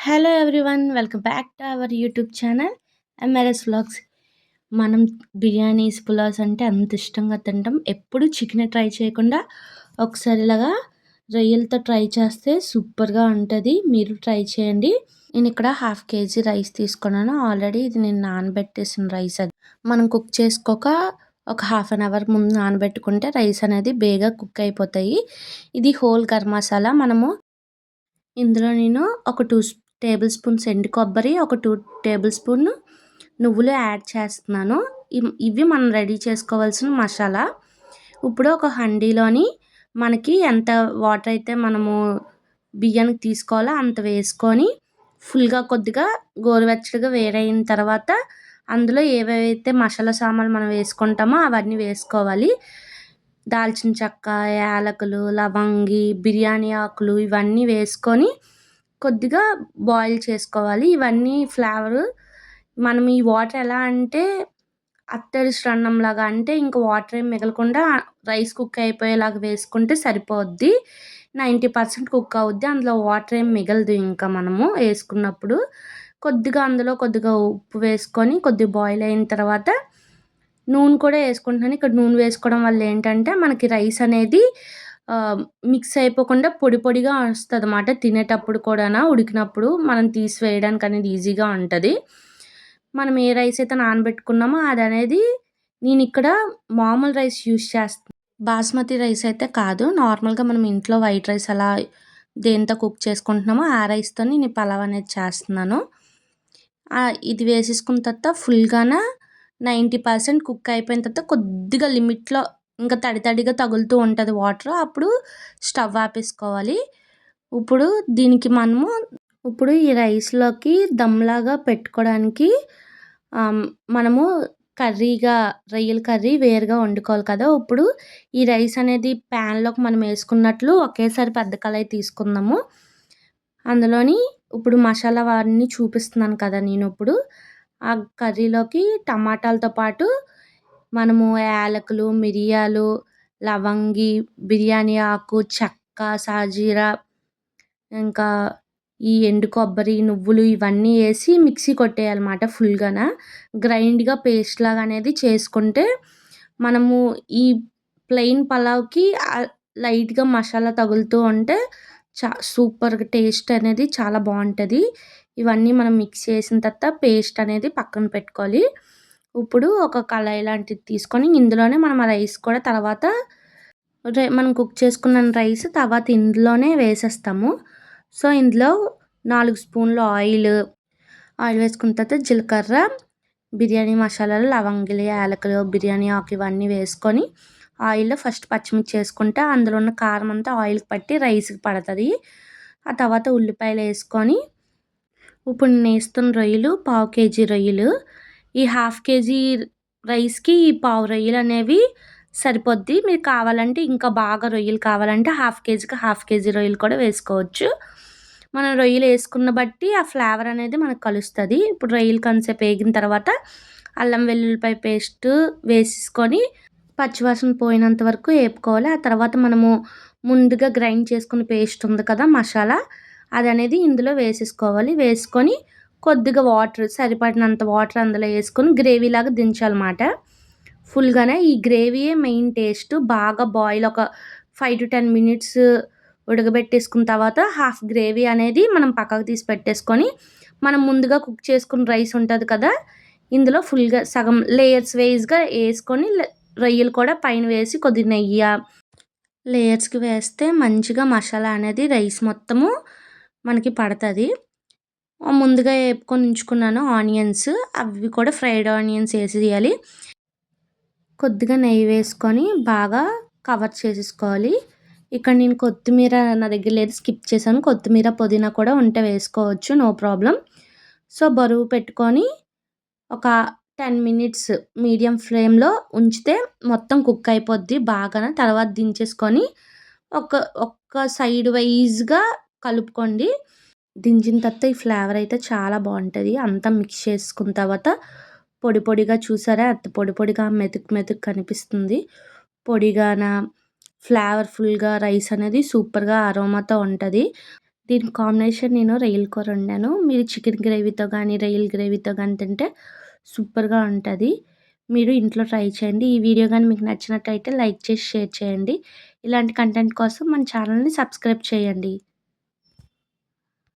Hello everyone, welcome back to our YouTube channel MRS vlogs. మనం బిర్యానీస్, పులావ్స్ అంటే అంత ఇష్టంగా తింటాం. ఎప్పుడు చికెన్ ట్రై చేయకుండా ఒకసారి ఇలాగా రొయ్యలతో ట్రై చేస్తే సూపర్గా ఉంటుంది. మీరు ట్రై చేయండి. నేను ఇక్కడ 1/2 kg రైస్ తీసుకున్నాను. ఆల్రెడీ ఇది నేను నానబెట్టేసిన రైస్. అది మనం కుక్ చేసుకోక ఒక 1/2 అవర్ ముందు నానబెట్టుకుంటే రైస్ అనేది బేగా కుక్ అయిపోతాయి. ఇది హోల్ గరం మసాలా. ఇందులో నేను ఒక 2 టేబుల్ స్పూన్స్ ఎండు కొబ్బరి, ఒక 2 టేబుల్ స్పూన్ నువ్వులు యాడ్ చేస్తున్నాను. ఇవి మనం రెడీ చేసుకోవాల్సిన మసాలా. ఇప్పుడు ఒక హండీలోని మనకి ఎంత వాటర్ అయితే మనము బియ్యానికి తీసుకోవాలో అంత వేసుకొని ఫుల్గా కొద్దిగా గోరువెచ్చగా వేరైన తర్వాత అందులో ఏవైతే మసాలా సామాన్లు మనం వేసుకుంటామో అవన్నీ వేసుకోవాలి. దాల్చిన చెక్క, యాలకులు, లవంగి, బిర్యానీ ఆకులు ఇవన్నీ వేసుకొని కొద్దిగా బాయిల్ చేసుకోవాలి. ఇవన్నీ ఫ్లేవరు మనం ఈ వాటర్ ఎలా అంటే అత్తడిస్రన్నంలాగా, అంటే ఇంక వాటర్ ఏం మిగలకుండా రైస్ కుక్ అయిపోయేలాగా వేసుకుంటే సరిపోద్ది. 90% కుక్ అవుద్ది. అందులో వాటర్ ఏం మిగలదు. ఇంకా మనము వేసుకున్నప్పుడు కొద్దిగా ఉప్పు వేసుకొని కొద్దిగా బాయిల్ అయిన తర్వాత నూనె కూడా వేసుకుంటున్నాను. ఇక్కడ నూనె వేసుకోవడం వల్ల ఏంటంటే మనకి రైస్ అనేది మిక్స్ అయిపోకుండా పొడి పొడిగా వస్తుందన్నమాట. తినేటప్పుడు కూడా ఉడికినప్పుడు మనం తీసివేయడానికి అనేది ఈజీగా ఉంటుంది. మనం ఏ రైస్ అయితే నానబెట్టుకున్నామో అది అనేది నేను ఇక్కడ మామూలు రైస్ యూస్ చేస్తాను. బాస్మతి రైస్ అయితే కాదు. నార్మల్గా మనం ఇంట్లో వైట్ రైస్ అలా దేంతో కుక్ చేసుకుంటున్నామో ఆ రైస్తో నేను పలావ్ అనేది చేస్తున్నాను. ఇది వేసేసుకున్న తర్వాత ఫుల్గాన 90% కుక్ అయిపోయిన తర్వాత కొద్దిగా లిమిట్లో ఇంకా తడిగా తగులుతూ ఉంటుంది వాటర్. అప్పుడు స్టవ్ ఆపేసుకోవాలి. ఇప్పుడు ఈ రైస్లోకి దమ్లాగా పెట్టుకోవడానికి మనము రొయ్యల కర్రీ వేరుగా వండుకోవాలి కదా. ఇప్పుడు ఈ రైస్ అనేది ప్యాన్లోకి మనం వేసుకున్నట్లు ఒకేసారి పెద్ద కళాయి తీసుకుందాము. అందులోని ఇప్పుడు మసాలా వారిని చూపిస్తున్నాను కదా. నేను ఇప్పుడు ఆ కర్రీలోకి టమాటాలతో పాటు మనము యాలకులు, మిరియాలు, లవంగి, బిర్యానీ ఆకు, చెక్క, సాజీరా, ఇంకా ఈ ఎండు కొబ్బరి, నువ్వులు ఇవన్నీ వేసి మిక్సీ కొట్టేయాలన్నమాట. ఫుల్గాన గ్రైండ్గా పేస్ట్ లాగా అనేది చేసుకుంటే మనము ఈ ప్లెయిన్ పలావ్కి లైట్గా మసాలా తగులుతూ ఉంటే సూపర్గా టేస్ట్ అనేది చాలా బాగుంటుంది. ఇవన్నీ మనం మిక్స్ చేసిన తర్వాత పేస్ట్ అనేది పక్కన పెట్టుకోవాలి. ఇప్పుడు ఒక కళాయి లాంటిది తీసుకొని ఇందులోనే మనం ఆ రైస్ కూడా తర్వాత మనం కుక్ చేసుకున్న రైస్ తర్వాత ఇందులోనే వేసేస్తాము. సో ఇందులో 4 స్పూన్లు ఆయిల్ వేసుకున్న తర్వాత జీలకర్ర, బిర్యానీ మసాలాలు, లవంగిలు, యాలకులు, బిర్యానీ ఆకు ఇవన్నీ వేసుకొని ఆయిల్లో ఫస్ట్ పచ్చిమిర్చి వేసుకుంటే అందులో ఉన్న కారం అంతా ఆయిల్కి పట్టి రైస్కి పడుతుంది. ఆ తర్వాత ఉల్లిపాయలు వేసుకొని ఇప్పుడు నేను వేస్తున్న రొయ్యలు 1/2 kg రొయ్యలు. ఈ 1/2 kg రైస్కి ఈ 1/2 రొయ్యలు అనేవి సరిపోద్ది. మీరు కావాలంటే ఇంకా బాగా రొయ్యలు కావాలంటే 1/2 kgకి 1/2 kg రొయ్యలు కూడా వేసుకోవచ్చు. మనం రొయ్యలు వేసుకున్న బట్టి ఆ ఫ్లేవర్ అనేది మనకు కలుస్తుంది. ఇప్పుడు రొయ్యలు కొంచెంసేపు వేగిన తర్వాత అల్లం వెల్లుల్లిపాయ పేస్ట్ వేసుకొని పచ్చివాసన పోయినంత వరకు వేపుకోవాలి. ఆ తర్వాత మనము ముందుగా గ్రైండ్ చేసుకున్న పేస్ట్ ఉంది కదా మసాలా, అది అనేది ఇందులో వేసేసుకోవాలి. వేసుకొని కొద్దిగా వాటర్ సరిపడినంత వాటర్ అందులో వేసుకొని గ్రేవీలాగా దించాలన్నమాట. ఫుల్గానే ఈ గ్రేవీయే మెయిన్ టేస్ట్. బాగా బాయిల్ ఒక 5 to 10 minutes ఉడకబెట్టేసుకున్న తర్వాత హాఫ్ గ్రేవీ అనేది మనం పక్కకు తీసి పెట్టేసుకొని మనం ముందుగా కుక్ చేసుకున్న రైస్ ఉంటుంది కదా ఇందులో ఫుల్గా సగం లేయర్స్ వైజ్గా వేసుకొని రొయ్యలు కూడా పైన వేసి కొద్దిగా నెయ్యి లేయర్స్కి వేస్తే మంచిగా మసాలా అనేది రైస్ మొత్తము మనకి పడుతుంది. ముందుగా వేపుకొని ఉంచుకున్నాను ఆనియన్స్, అవి కూడా ఫ్రైడ్ ఆనియన్స్ వేసేయాలి. కొద్దిగా నెయ్యి వేసుకొని బాగా కవర్ చేసేసుకోవాలి. ఇక్కడ నేను కొత్తిమీర నా దగ్గర లేదు, స్కిప్ చేశాను. కొత్తిమీర, పుదీనా కూడా ఉంటే వేసుకోవచ్చు, నో ప్రాబ్లం. సో బరువు పెట్టుకొని ఒక 10 minutes మీడియం ఫ్లేమ్లో ఉంచితే మొత్తం కుక్ అయిపోద్ది బాగా. తర్వాత దించేసుకొని ఒక్క సైడ్ వైజ్గా కలుపుకోండి. దించిన తర్వాత ఈ ఫ్లేవర్ అయితే చాలా బాగుంటుంది. అంతా మిక్స్ చేసుకున్న తర్వాత పొడి పొడిగా చూసారా, అంత పొడి పొడిగా మెతుకు కనిపిస్తుంది. పొడిగాన ఫ్లేవర్ఫుల్గా రైస్ అనేది సూపర్గా అరోమాతో ఉంటుంది. దీనికి కాంబినేషన్ నేను రొయ్యల కూర వండాను. మీరు చికెన్ గ్రేవీతో గానీ, రొయ్యల గ్రేవీతో గానీ తింటే సూపర్‌గా ఉంటది. మీరు ఇంట్లో ట్రై చేయండి. ఈ వీడియో గానీ మీకు నచ్చినట్టయితే లైక్ చేసి, షేర్ చేయండి. ఇలాంటి కంటెంట్ కోసం మన ఛానల్‌ని సబ్స్క్రైబ్ చేయండి.